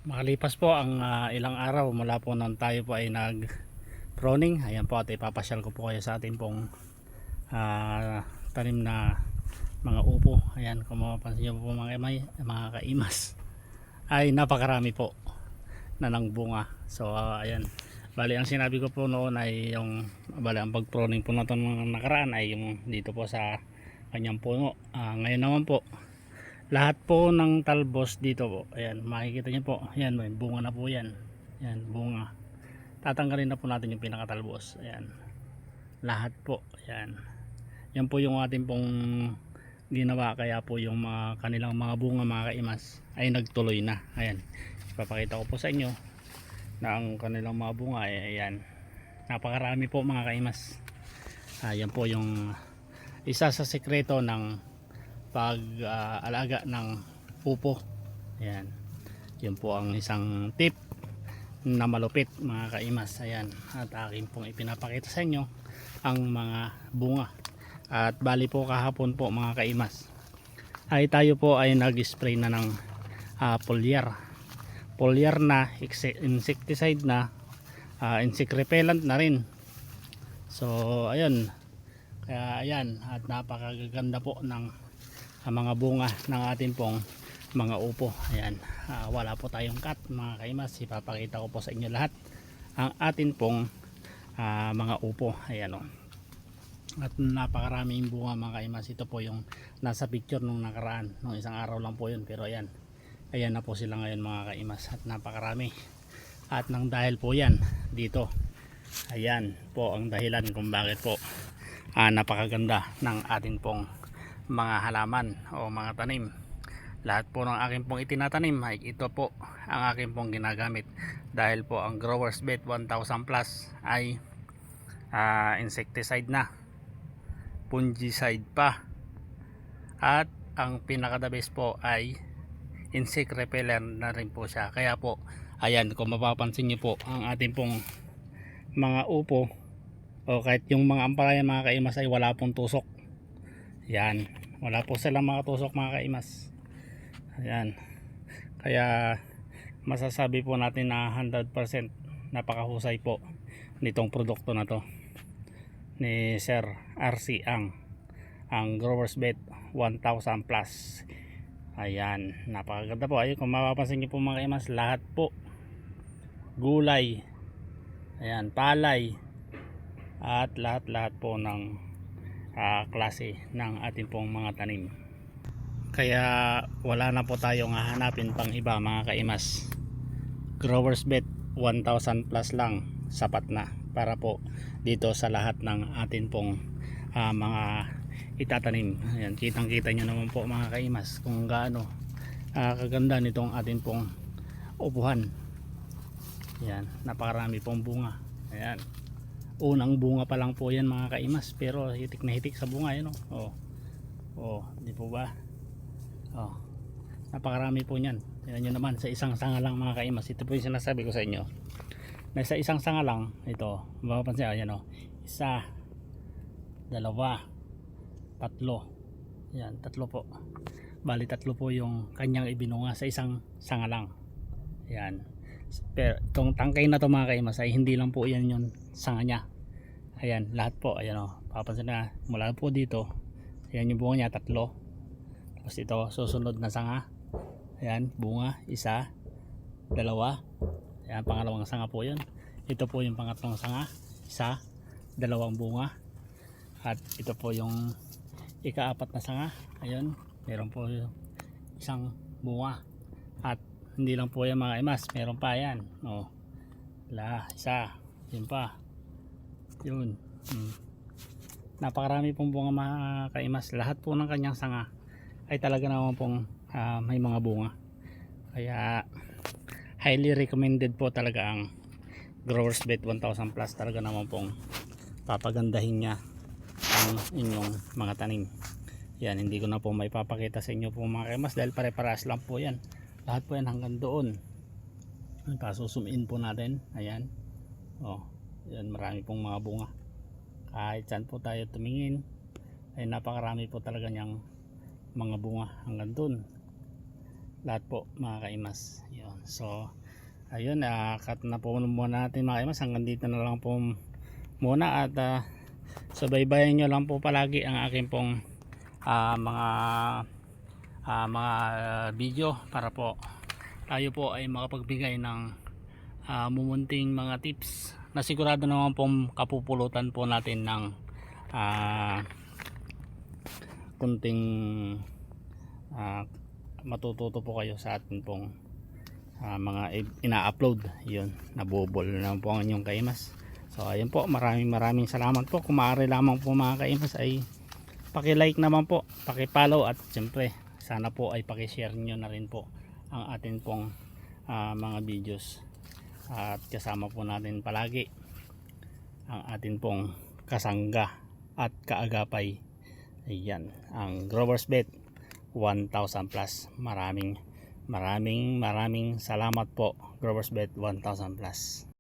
Makalipas po ang ilang araw mula po nang tayo po ay nag proning, ayan po at ipapasyal ko po kayo sa ating pong tanim na mga upo. Ayan, kung mapapansin nyo po mga kaimas, ay napakarami po na ng bunga. So ayan, bali ang sinabi ko po noon ay yung bali ang pag proning po natin mga nakaraan ay yung dito po sa kanyang puno. Ngayon naman po lahat po ng talbos dito po, ayan makikita nyo po, ayan may bunga na po yan, ayan bunga. Tatanggalin na po natin yung pinakatalbos, ayan lahat po, ayan yan po yung ating pong ginawa, kaya po yung mga kanilang mga bunga mga kaimas ay nagtuloy na. Ayan, ipapakita ko po sa inyo na ang kanilang mga bunga ay ayan, napakarami po mga kaimas. Ayan po yung isa sa sekreto ng pag-alaga ng pupo. Ayan, yun po ang isang tip na malupit mga kaimas. Ayan, at akin pong ipinapakita sa inyo ang mga bunga. At bali po kahapon po mga kaimas ay tayo po ay nag-spray na ng foliar na insecticide na, insect repellent na rin. So ayun, kaya ayan, at napakaganda po ng mga bunga ng ating pong mga upo. Ayan, wala po tayong cut mga kaimas, ipapakita ko po sa inyo lahat ang atin pong mga upo. Ayan o, at napakaraming bunga mga kaimas. Ito po yung nasa picture nung nakaraan, nung isang araw lang po yun, pero ayan, ayan na po sila ngayon mga kaimas, at napakarami. At nang dahil po yan dito, ayan po ang dahilan kung bakit po napakaganda ng atin pong mga halaman o mga tanim. Lahat po ng akin pong itinatanim ay ito po ang akin pong ginagamit, dahil po ang Growers Bet 1000 plus ay insecticide na, fungicide pa, at ang pinaka the best po ay insect repellent na rin po siya. Kaya po ayan, kung mapapansin nyo po ang ating pong mga upo o kahit yung mga ampalaya mga kaimas ay wala pong tusok. Yan, wala po silang mga tusok mga kaimas. Ayan, kaya masasabi po natin na 100% napakahusay po nitong produkto na to ni Sir RC ang Growers Bet 1000 plus. Ayan, napakaganda po. Ayun, kung mapapansin niyo po mga kaimas, lahat po gulay, ayan, palay, at lahat po ng klase ng ating pong mga tanim. Kaya wala na po tayong hahanapin pang iba mga kaimas. Growers Bet 1000 plus lang sapat na para po dito sa lahat ng atin pong mga itatanim. Ayan, kitang kita nyo naman po mga kaimas kung gaano kaganda nitong atin pong upuhan. Ayan, napakarami pong bunga. Ayan, unang bunga pa lang po yan mga kaimas, pero hitik na hitik sa bunga yun. Di po ba? Napakarami po niyan. Tingnan nyo naman, sa isang sanga lang mga kaimas. Ito po yung sinasabi ko sa inyo, na sa isang sanga lang ito, mapapansin, ayan isa, dalawa, tatlo. Ayan, tatlo po. Bali tatlo po yung kanyang ibinunga sa isang sanga lang. Ayan, pero itong tangkay na to mga kaimas ay hindi lang po yan yung sanga nya. Ayan, lahat po, ayan papansin na mula po dito, ayan yung bunga nya, tatlo. Tapos ito, susunod na sanga, ayan, bunga, isa, dalawa, ayan, pangalawang sanga po yun. Ito po yung pangatlong sanga, isa, dalawang bunga. At ito po yung ikaapat na sanga, ayun, meron po yung isang bunga. At hindi lang po yan mga kaimas, meron pa yan, isa, yun pa, yun. Napakarami pong bunga mga kaimas. Lahat po ng kanyang sanga ay talaga naman pong may mga bunga. Kaya highly recommended po talaga ang Growers Bet 1000 plus. Talaga naman pong papagandahin niya ang inyong mga tanim. Yan, hindi ko na po may papakita sa inyo po mga kaimas dahil pare-parehas lang po yan. Lahat po yan hanggang doon. Pasusumin po natin. Ayan, yan, marami pong mga bunga. Kahit saan po tayo tumingin ay napakarami po talaga niyang mga bunga hanggang doon. lahat po mga kaimas. Yun. So ayun, cut na po muna natin mga kaimas, hanggang dito na lang po muna, at subaybayan nyo lang po palagi ang aking pong mga video, para po tayo po ay makapagbigay ng mumunting mga tips na sigurado naman pong kapupulutan po natin ng kunting matututo po kayo sa atin pong mga ina-upload. Yun, nabubol na po ang inyong kaimas. So ayun po, maraming salamat po. Kung maaari lamang po mga kaimas ay paki-like naman po, paki-follow, at siyempre sana po ay paki-share nyo na rin po ang atin pong mga videos, at kasama po natin palagi ang atin pong kasangga at kaagapay. Ayan, ang Growers Bet 1,000 plus. Maraming salamat po, Growers Bet 1,000 plus.